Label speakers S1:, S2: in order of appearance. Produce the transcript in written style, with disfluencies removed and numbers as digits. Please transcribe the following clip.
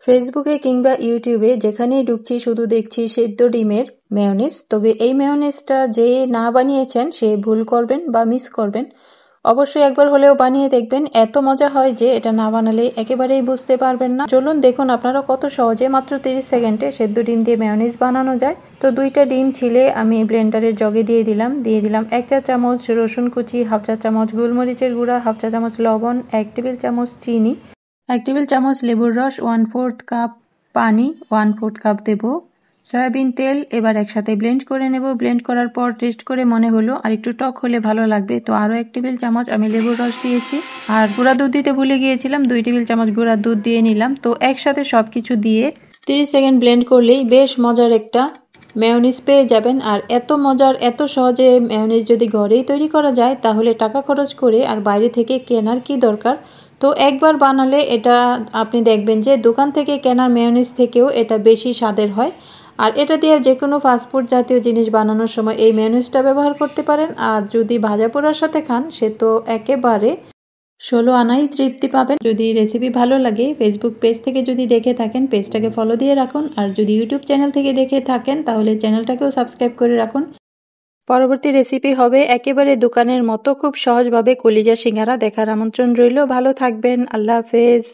S1: ফেসবুকে কিংবা ইউটিউবে যেখানেই ঢুকছি শুধু দেখছি সেদ্ধ ডিমের মেয়োনিজ। তবে এই মেয়োনিজটা যে না বানিয়েছেন সে ভুল করবেন বা মিস করবেন। অবশ্যই একবার হলেও বানিয়ে দেখবেন, এত মজা হয় যে এটা না বানালে একেবারেই বুঝতে পারবেন না। চলুন দেখুন আপনারা কত সহজে মাত্র 30 সেকেন্ডে সেদ্ধ ডিম দিয়ে মেয়োনিজ বানানো যায়। তো 2টা ডিম ছিলে আমি ব্লেন্ডারের জগে দিয়ে দিলাম 1 চা চামচ রসুন কুচি, হাফ চা চামচ গোলমরিচের গুঁড়া, হাফ চা চামচ লবণ, 1 টেবিল চামচ চিনি, 1 টেবিল চামচ লেবুর রস, 1/4 কাপ পানি, 1/4 কাপ দেব সয়াবিন তেল। এবার একসাথে ব্লেন্ড করে নেব। ব্লেন্ড করার পর টেস্ট করে মনে হলো আর একটু টক হলে ভালো লাগবে, তো আরও 1 টেবিল চামচ আমি লেবুর রস দিয়েছি। আর গুঁড়া দুধ দিতে ভুলে গিয়েছিলাম, 2 টেবিল চামচ গুঁড়া দুধ দিয়ে নিলাম। তো একসাথে সব কিছু দিয়ে 30 সেকেন্ড ব্লেন্ড করলেই বেশ মজার একটা মেয়োনিজ পেয়ে যাবেন। আর এত মজার এত সহজে মেয়োনিজ যদি ঘরেই তৈরি করা যায় তাহলে টাকা খরচ করে আর বাইরে থেকে কেনার কি দরকার। তো একবার বানালে এটা আপনি দেখবেন যে দোকান থেকে কেনার মেয়োনিজ থেকেও এটা বেশি স্বাদের হয়। আর এটা দিয়ে যে কোনো ফাস্টফুড জাতীয় জিনিস বানানোর সময় এই মেয়োনিজটা ব্যবহার করতে পারেন। আর যদি ভাজা পোড়ার সাথে খান সে তো একেবারে 16 আনাই তৃপ্তি পাবেন। যদি রেসিপি ভালো লাগে ফেসবুক পেজ থেকে যদি দেখে থাকেন পেজটাকে ফলো দিয়ে রাখুন। আর যদি ইউটিউব চ্যানেল থেকে দেখে থাকেন তাহলে চ্যানেলটাকেও সাবস্ক্রাইব করে রাখুন। পরবর্তী রেসিপি হবে একেবারে দোকানের মতো খুব সহজভাবে কলিজা সিঙ্গারা দেখার আমন্ত্রণ রইল। ভালো থাকবেন, আল্লাহ হাফেজ।